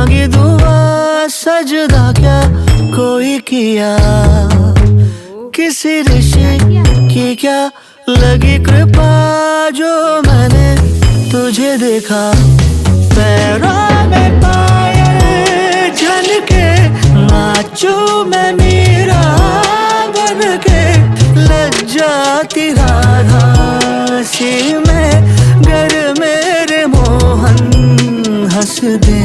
मांगी दुआ सजदा क्या कोई किया, किसी ऋषि की क्या लगी कृपा जो मैंने तुझे देखा। पैरों में पायल झनके नाचूं मैं मीरा बन के, लग जाती राधा सी मैं गर मेरे मोहन हंस दे।